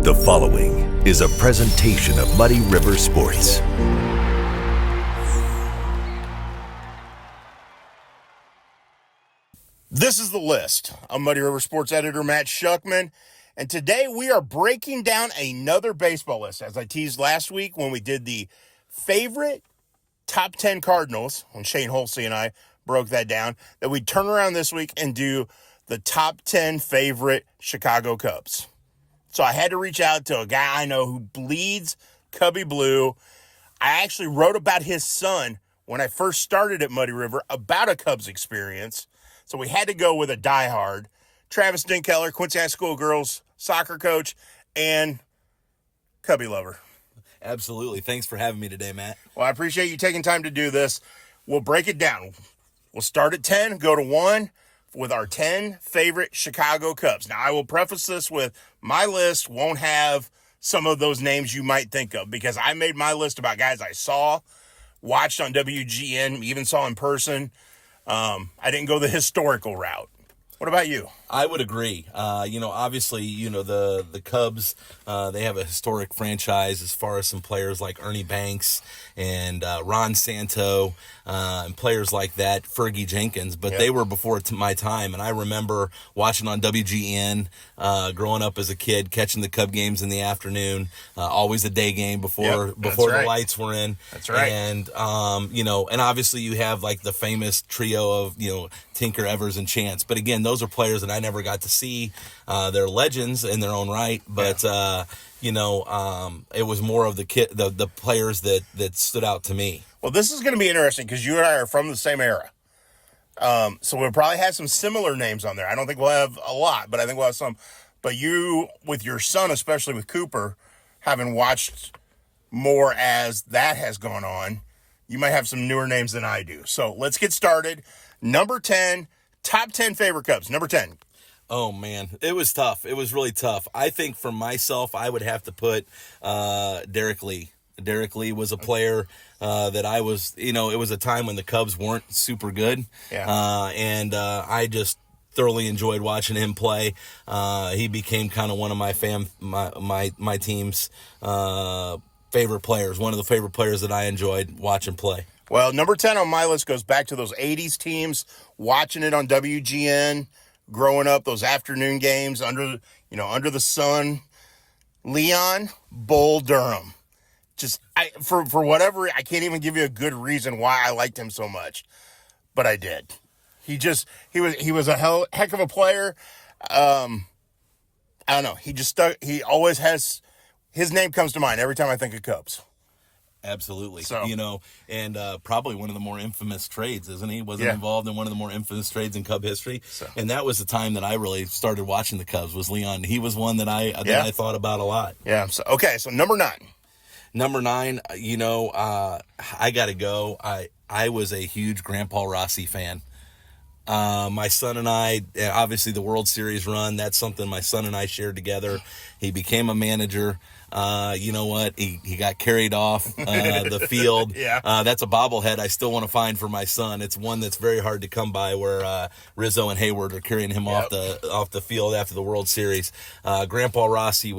The following is a presentation of Muddy River Sports. This is the list. I'm Muddy River Sports editor Matt Shuckman, and today we are breaking down another baseball list. As I teased last week when we did the favorite top 10 Cardinals, when Shane Holsey and I broke that down, that we'd turn around this week and do the top 10 favorite Chicago Cubs. So I had to reach out to a guy I know who bleeds Cubbie blue. I actually wrote about his son when I first started at Muddy River about a Cubs experience. So we had to go with a diehard. Travis Dinkheller, Quincy High School girls soccer coach, and Cubbie lover. Absolutely. Thanks for having me today, Matt. Well, I appreciate you taking time to do this. We'll break it down. We'll start at 10, go to 1 with our 10 favorite Chicago Cubs. Now, I will preface this with my list won't have some of those names you might think of because I made my list about guys I saw, watched on WGN, even saw in person. I didn't go the historical route. What about you? I would agree. Obviously, the Cubs, they have a historic franchise as far as some players like Ernie Banks and Ron Santo and players like that, Fergie Jenkins, but they were before my time. And I remember watching on WGN, growing up as a kid, catching the Cub games in the afternoon, always a day game before the lights were in. That's right. And, and obviously you have like the famous trio of, Tinker, Evers, and Chance. But again, those are players that I never got to see. They're legends in their own right, but it was more of the players that stood out to me. Well, this is going to be interesting because you and I are from the same era. So we'll probably have some similar names on there. I don't think we'll have a lot, but I think we'll have some. But you, with your son, especially with Cooper, having watched more as that has gone on, you might have some newer names than I do. So let's get started. Number 10, top 10 favorite Cubs. Number 10. Oh, man. It was tough. It was really tough. I think for myself, I would have to put Derek Lee. Derek Lee was a player that I was, it was a time when the Cubs weren't super good. Yeah. I just thoroughly enjoyed watching him play. He became kind of one of my team's favorite players, one of the favorite players that I enjoyed watching play. Well, number 10 on my list goes back to those 80s teams, watching it on WGN, growing up, those afternoon games under the sun. Leon Bull Durham. For whatever, I can't even give you a good reason why I liked him so much, but I did. He was a heck of a player. I don't know. He just stuck. He always has, his name comes to mind every time I think of Cubs. Absolutely. So, and probably one of the more infamous trades, isn't he? Wasn't involved in one of the more infamous trades in Cub history. So. And that was the time that I really started watching the Cubs, was Leon. He was one that I thought about a lot. Yeah. So, okay. So number 9. Number 9, I got to go. I was a huge Grandpa Rossi fan. My son and I, obviously the World Series run, that's something my son and I shared together. He became a manager. You know what? He got carried off the field. Yeah. That's a bobblehead I still want to find for my son. It's one that's very hard to come by, where Rizzo and Hayward are carrying him off the field after the World Series. Grandpa Rossi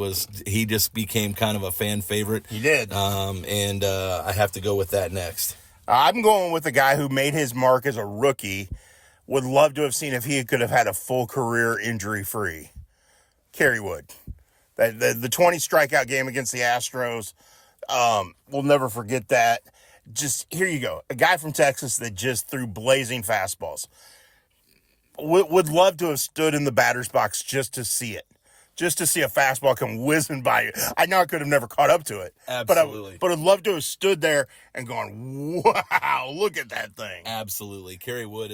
he just became kind of a fan favorite. He did. And I have to go with that next. I'm going with the guy who made his mark as a rookie. Would love to have seen if he could have had a full career injury-free. Kerry Wood. The 20 strikeout game against the Astros, we'll never forget that. Just, here you go. A guy from Texas that just threw blazing fastballs. Would love to have stood in the batter's box just to see it. Just to see a fastball come whizzing by you. I know I could have never caught up to it. Absolutely. But I'd love to have stood there and gone, wow, look at that thing. Absolutely. Kerry Wood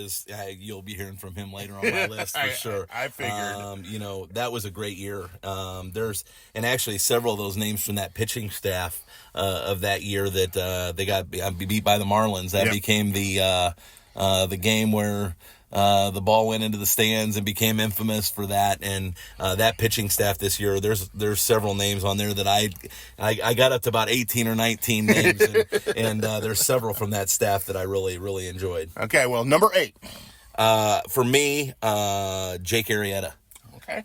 you'll be hearing from him later on my list for sure. I figured. That was a great year. And actually several of those names from that pitching staff of that year that they got beat by the Marlins. That became the game where the ball went into the stands and became infamous for that. And that pitching staff this year, there's several names on there that I got up to about 18 or 19 names, and there's several from that staff that I really, really enjoyed. Okay, well, number 8. For me, Jake Arrieta. Okay.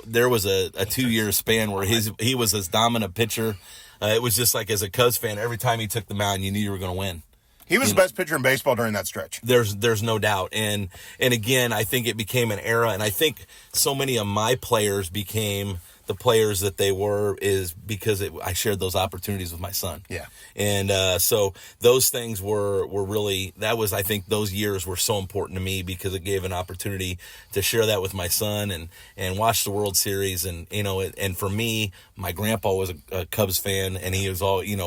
there was a 2-year span where he was this dominant pitcher. It was just like, as a Cubs fan, every time he took the mound, you knew you were going to win. He was the best pitcher in baseball during that stretch. There's no doubt. And again, I think it became an era, and I think so many of my players became the players that they were is because I shared those opportunities with my son. Yeah. And so those things were really, I think those years were so important to me because it gave an opportunity to share that with my son and watch the World Series. And, and for me, my grandpa was a Cubs fan, and he was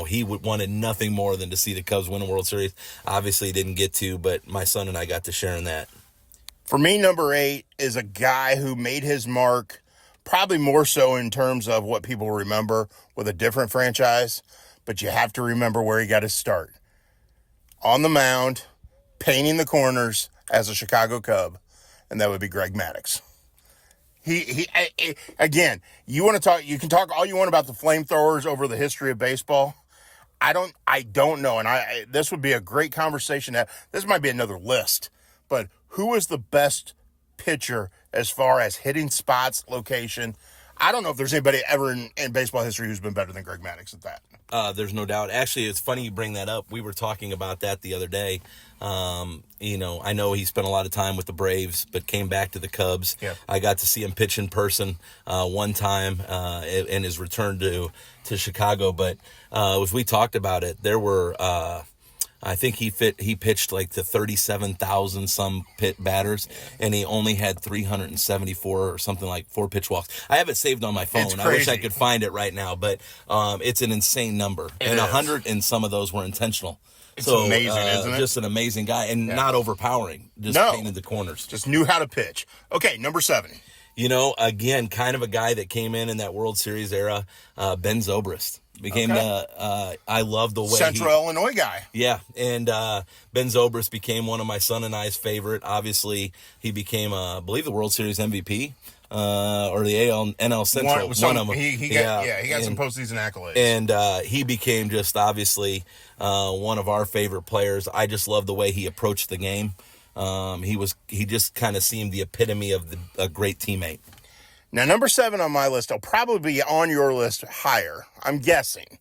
he wanted nothing more than to see the Cubs win a World Series. Obviously didn't get to, but my son and I got to share in that. For me, number 8 is a guy who made his mark probably more so in terms of what people remember with a different franchise, but you have to remember where he got his start. On the mound, painting the corners as a Chicago Cub, and that would be Greg Maddux. Again, you can talk all you want about the flamethrowers over the history of baseball. I don't know, and this would be a great conversation. This might be another list, but who is the best pitcher as far as hitting spots, location? I don't know if there's anybody ever in baseball history who's been better than Greg Maddux at that. There's no doubt. Actually, it's funny you bring that up. We were talking about that the other day. I know he spent a lot of time with the Braves, but came back to the Cubs. Yeah. I got to see him pitch in person one time in his return to Chicago. But as we talked about it, there were I think he pitched like to 37,000 some pit batters, and he only had 374 or something, like 4 pitch walks. I have it saved on my phone. I wish I could find it right now, but it's an insane number. And 100 and some of those were intentional. It's amazing, isn't it? Just an amazing guy, and not overpowering. Just painted the corners. Just knew how to pitch. Okay, number 7. Again, kind of a guy that came in that World Series era, Ben Zobrist. Became I love the way Central Illinois guy. Yeah, and Ben Zobrist became one of my son and I's favorite. Obviously, he became, I believe, the World Series MVP or the NL Central. One of them. He got some postseason accolades. And he became just obviously one of our favorite players. I just love the way he approached the game. He just kind of seemed the epitome of a great teammate. Now, number 7 on my list, I'll probably be on your list higher, I'm guessing.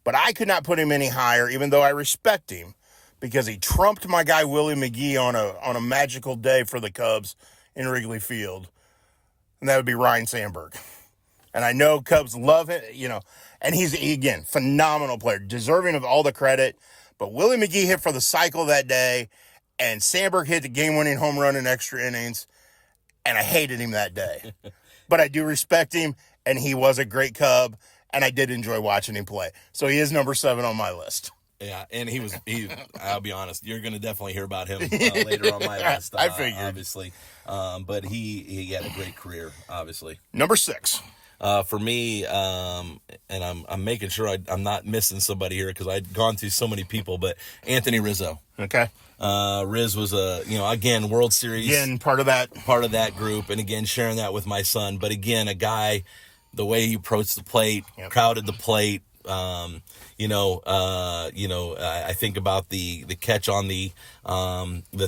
But I could not put him any higher, even though I respect him, because he trumped my guy Willie McGee on a magical day for the Cubs in Wrigley Field. And that would be Ryan Sandberg. And I know Cubs love it, and he's, again, phenomenal player, deserving of all the credit. But Willie McGee hit for the cycle that day, and Sandberg hit the game-winning home run in extra innings, and I hated him that day. But I do respect him, and he was a great Cub, and I did enjoy watching him play. So he is number 7 on my list. Yeah, and I'll be honest, you're going to definitely hear about him later on my list. I figured. Obviously. But he had a great career, obviously. Number 6. For me, and I'm making sure I'm not missing somebody here because I'd gone through so many people, but Anthony Rizzo. Okay. Riz was again, World Series. Again, part of that group. And again, sharing that with my son. But again, a guy, the way he approached the plate, crowded the plate. I think about the catch on the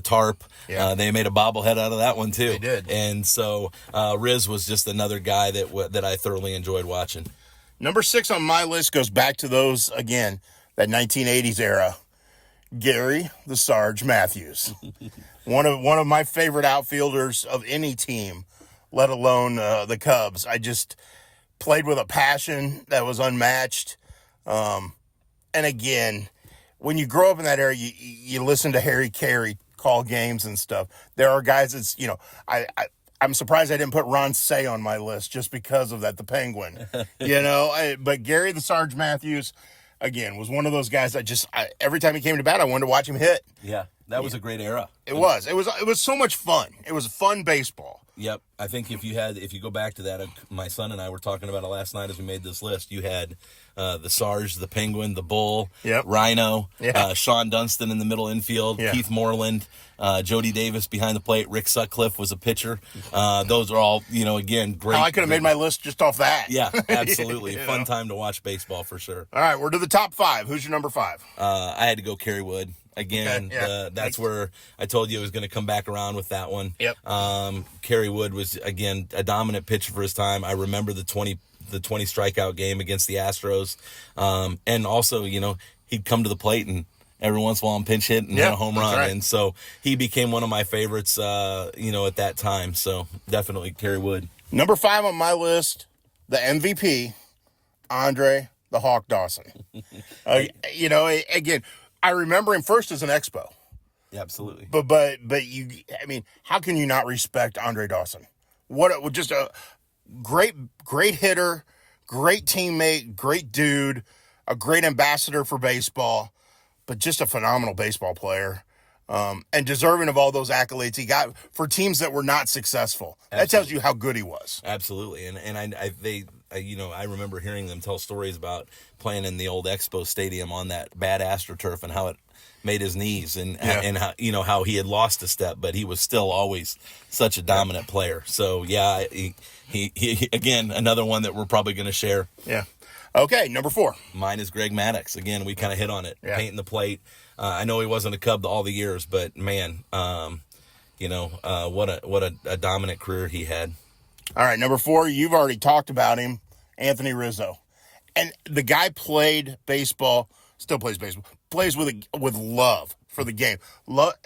tarp. Yeah. They made a bobblehead out of that one too. They did. And so, Riz was just another guy that I thoroughly enjoyed watching. Number 6 on my list goes back to those, again, that 1980s era. Gary the Sarge Matthews, one of my favorite outfielders of any team, let alone the Cubs. I just played with a passion that was unmatched. And again, when you grow up in that era, you listen to Harry Carey call games and stuff. There are guys that's, I'm surprised I didn't put Ron Say on my list just because of that, the Penguin. But Gary the Sarge Matthews, again, was one of those guys every time he came to bat, I wanted to watch him hit. Yeah, that was a great era. It was so much fun. It was fun baseball. Yep. I think if you go back to that, my son and I were talking about it last night as we made this list. You had the Sarge, the Penguin, the Bull, Rhino, Sean Dunston in the middle infield, Keith Moreland, Jody Davis behind the plate, Rick Sutcliffe was a pitcher. Those are all, again, great. I could have made my list just off that. Yeah, absolutely. Fun time to watch baseball for sure. All right, we're to the top 5. Who's your number 5? I had to go Kerry Wood. Again, that's where I told you I was going to come back around with that one. Yep. Kerry Wood was was, again, a dominant pitcher for his time. I remember the 20 strikeout game against the Astros. And also, he'd come to the plate and every once in a while pinch hit and hit a home run. Right. And so he became one of my favorites, at that time. So definitely Kerry Wood. Number 5 on my list, the MVP, Andre the Hawk Dawson. Again, I remember him first as an Expo. Yeah, absolutely. But how can you not respect Andre Dawson? Just a great hitter, great teammate, great dude, a great ambassador for baseball, but just a phenomenal baseball player. And deserving of all those accolades he got for teams that were not successful. Absolutely. That tells you how good he was. Absolutely. And I remember hearing them tell stories about playing in the old Expo Stadium on that bad AstroTurf and how it made his knees and how he had lost a step, but he was still always such a dominant player. So yeah, he again, another one that we're probably going to share. Yeah. Okay. Number 4. Mine is Greg Maddux. Again, we kind of hit on it. Yeah. Painting the plate. I know he wasn't a Cub all the years, but man, what a dominant career he had. All right, number 4, you've already talked about him, Anthony Rizzo. And the guy played baseball, still plays baseball, plays with love for the game.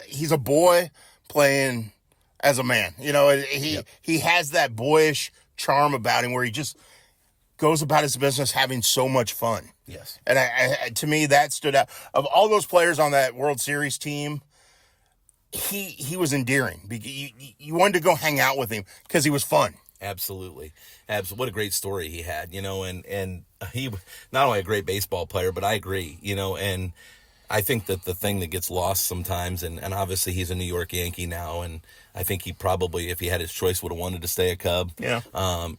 He's a boy playing as a man. He has that boyish charm about him where he just goes about his business having so much fun. Yes. And to me, that stood out. Of all those players on that World Series team, he was endearing. You wanted to go hang out with him because he was fun. Absolutely. What a great story he had, and he not only a great baseball player, but I agree, and I think that the thing that gets lost sometimes, and obviously he's a New York Yankee now, and I think he probably, if he had his choice, would have wanted to stay a Cub. Yeah.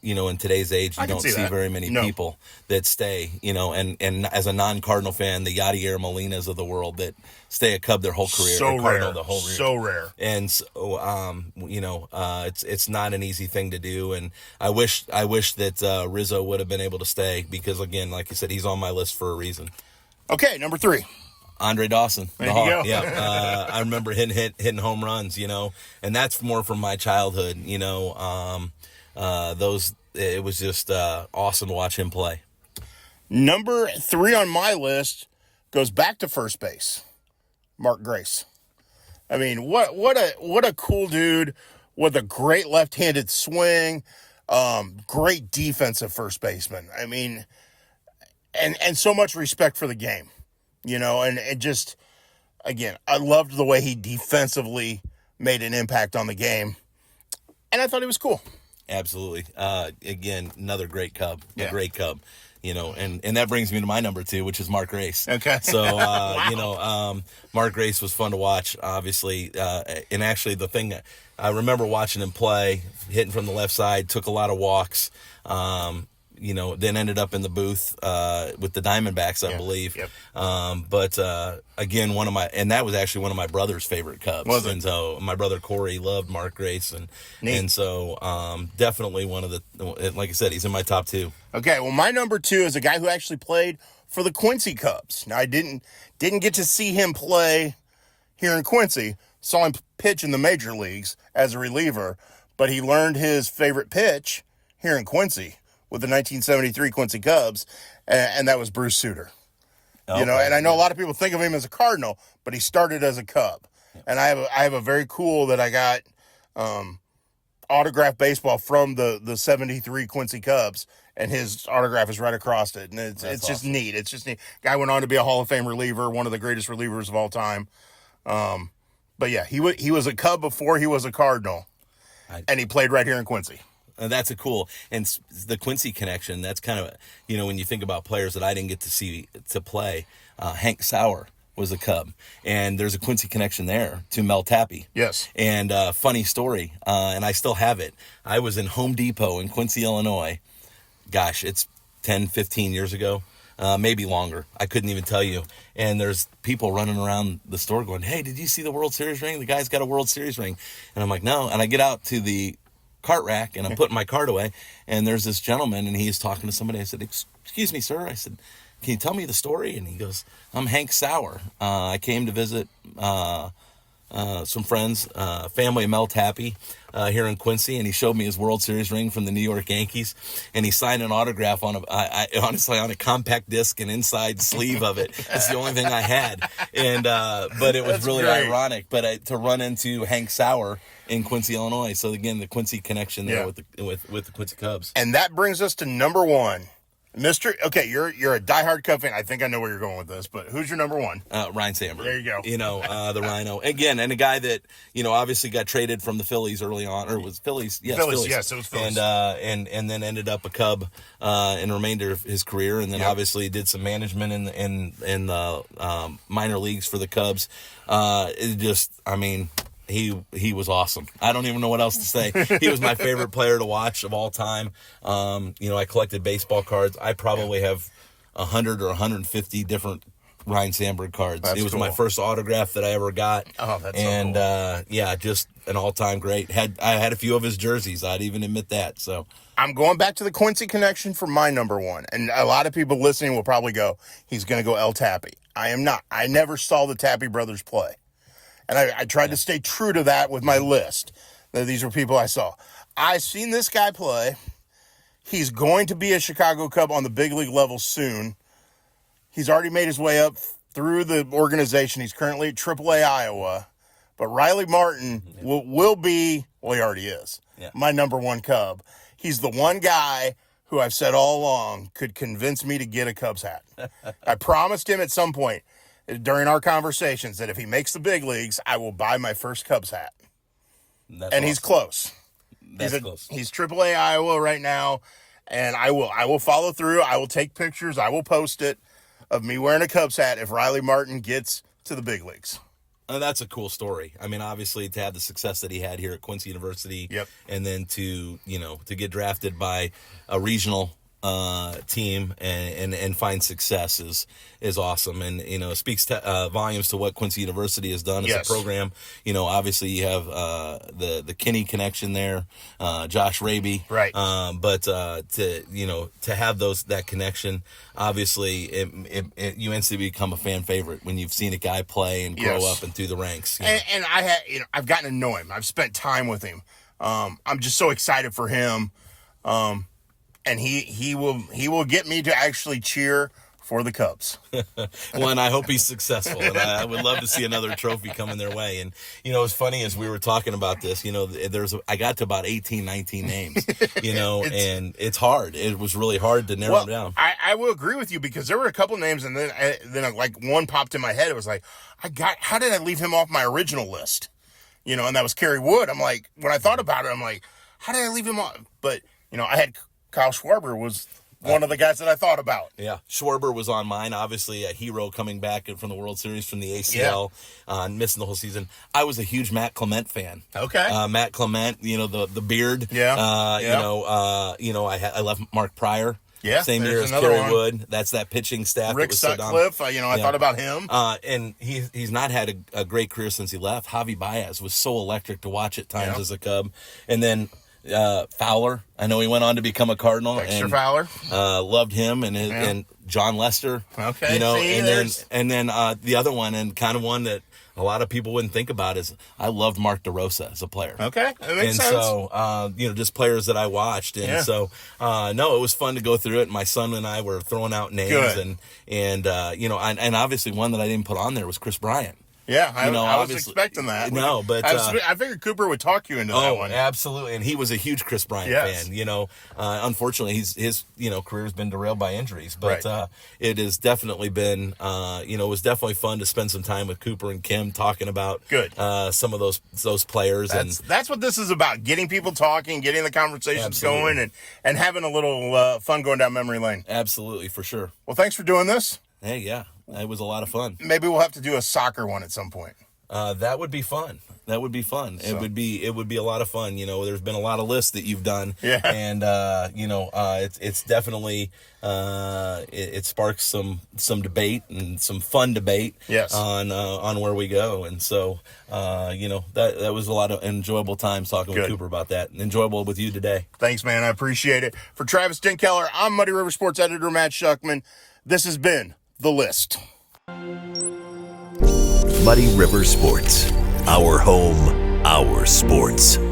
In today's age, you don't see very many people that stay, and as a non-Cardinal fan, the Yadier Molinas of the world that stay a Cub their whole career. So rare. The whole career. So rare. And so, it's not an easy thing to do. And I wish that Rizzo would have been able to stay because, again, like you said, he's on my list for a reason. Okay, number 3. Andre Dawson, the Hawk. Yeah, I remember hitting home runs, and that's more from my childhood. It was just awesome to watch him play. Number 3 on my list goes back to first base, Mark Grace. I mean, what a cool dude with a great left-handed swing, great defensive first baseman. I mean, and so much respect for the game. And just, again, I loved the way he defensively made an impact on the game. And I thought he was cool. Absolutely. Again, another great Cub, a great Cub, and that brings me to my number 2, which is Mark Grace. Okay. So, Wow. Mark Grace was fun to watch, obviously. And actually the thing that I remember watching him play, hitting from the left side, took a lot of walks, then ended up in the booth with the Diamondbacks, I believe. Yep. But again, that was actually one of my brother's favorite Cubs. Was it? And so my brother Corey loved Mark Grace, and so definitely one of the, like I said, he's in my top 2. Okay, well, my number 2 is a guy who actually played for the Quincy Cubs. Now, I didn't get to see him play here in Quincy. Saw him pitch in the major leagues as a reliever, but he learned his favorite pitch here in Quincy with the 1973 Quincy Cubs, and that was Bruce Sutter. Okay. And I know a lot of people think of him as a Cardinal, but he started as a Cub. And I have a very cool that I got autographed baseball from the 73 Quincy Cubs, and his autograph is right across it. And it's awesome. Just neat. It's just neat. Guy went on to be a Hall of Fame reliever, one of the greatest relievers of all time. But yeah, he was a Cub before he was a Cardinal, and he played right here in Quincy. That's a cool, and the Quincy connection, that's kind of, when you think about players that I didn't get to see to play, Hank Sauer was a Cub, and there's a Quincy connection there to Mel Tappy. Yes. And funny story, and I still have it. I was in Home Depot in Quincy, Illinois. Gosh, it's 10, 15 years ago, maybe longer. I couldn't even tell you. And there's people running around the store going, "Hey, did you see the World Series ring? The guy's got a World Series ring." And I'm like, "No." And I get out to the cart rack and I'm putting my cart away, and there's this gentleman and he's talking to somebody. I said, "Excuse me, sir." I said, "Can you tell me the story?" And he goes, "I'm Hank Sauer. I came to visit some friends, family of Mel Tappy here in Quincy, and he showed me his World Series ring from the New York Yankees, and he signed an autograph on honestly on a compact disc and inside sleeve of it. It's the only thing I had, and but it was That's really great. ironic. But to run into Hank Sauer in Quincy, Illinois, so again the Quincy connection there with the Quincy Cubs. And that brings us to number one. Okay, you're a diehard Cub fan. I think I know where you're going with this, but who's your number one? Ryan Sandberg. There you go. The Rhino. Again, and a guy that, obviously got traded from the Phillies early on, or was Phillies? Yes, Phillies. Yes, it was Phillies. And then ended up a Cub in the remainder of his career, and then obviously did some management in the minor leagues for the Cubs. He was awesome. I don't even know what else to say. He was my favorite player to watch of all time. I collected baseball cards. I probably have 100 or 150 different Ryan Sandberg cards. That's it was cool. my first autograph that I ever got. Oh, that's and so cool. Just an all-time great. I had a few of his jerseys. I'd even admit that. So I'm going back to the Quincy connection for my number one. And a lot of people listening will probably go, he's going to go El Tappy. I am not. I never saw the Tappy brothers play. And I tried to stay true to that with my list. These were people I saw. I've seen this guy play. He's going to be a Chicago Cub on the big league level soon. He's already made his way up through the organization. He's currently at AAA Iowa. But Riley Martin will be, well, he already is, my number one Cub. He's the one guy who I've said all along could convince me to get a Cubs hat. I promised him at some point during our conversations that if he makes the big leagues, I will buy my first Cubs hat. He's close. Close. He's AAA Iowa right now, and I will follow through. I will take pictures. I will post it of me wearing a Cubs hat if Riley Martin gets to the big leagues. That's a cool story. I mean, obviously, to have the success that he had here at Quincy University, and then to get drafted by a regional team and find success is awesome, and it speaks volumes to what Quincy University has done as a program. Obviously you have the Kinney connection there, Josh Raby, right? But to have that connection, obviously you instantly become a fan favorite when you've seen a guy play and grow up and through the ranks. And I've gotten to know him. I've spent time with him. I'm just so excited for him. And he will get me to actually cheer for the Cubs. Well, and I hope he's successful. And I would love to see another trophy coming their way. And, it's funny as we were talking about this, I got to about 18, 19 names, and it's hard. It was really hard to narrow them down. I will agree with you because there were a couple names, and then like one popped in my head. It was like, how did I leave him off my original list? And that was Kerry Wood. I'm like, when I thought about it, I'm like, how did I leave him off? But, I had Kyle Schwarber was one of the guys that I thought about. Yeah, Schwarber was on mine. Obviously, a hero coming back from the World Series from the ACL, missing the whole season. I was a huge Matt Clement fan. Okay, Matt Clement, the beard. I left Mark Pryor. Yeah, same year as Kerry Wood. That's that pitching staff. Rick Sutcliffe. I thought about him. And he's not had a great career since he left. Javi Baez was so electric to watch at times as a Cub, and then. Fowler, I know he went on to become a Cardinal. Dexter Fowler, loved him, and John Lester. Okay, and then the other one, and kind of one that a lot of people wouldn't think about, is I loved Mark DeRosa as a player. Okay, that makes sense. So just players that I watched, and so it was fun to go through it. My son and I were throwing out names, and obviously one that I didn't put on there was Chris Bryant. Yeah, I was expecting that. No, but I figured Cooper would talk you into that one. Absolutely, and he was a huge Chris Bryant fan. Unfortunately, his career has been derailed by injuries, but it has definitely been it was definitely fun to spend some time with Cooper and Kim talking about some of those players. That's what this is about: getting people talking, getting the conversations going, and having a little fun going down memory lane. Absolutely, for sure. Well, thanks for doing this. Hey, yeah. It was a lot of fun. Maybe we'll have to do a soccer one at some point. That would be fun. It would be a lot of fun. There's been a lot of lists that you've done. Yeah. And it's definitely it sparks some debate and some fun debate. Yes. On where we go. And so that was a lot of enjoyable time talking with Cooper about that. And enjoyable with you today. Thanks, man. I appreciate it. For Travis Dinkheller, I'm Muddy River Sports editor Matt Shuckman. This has been The List. Muddy River Sports, Our home, our sports.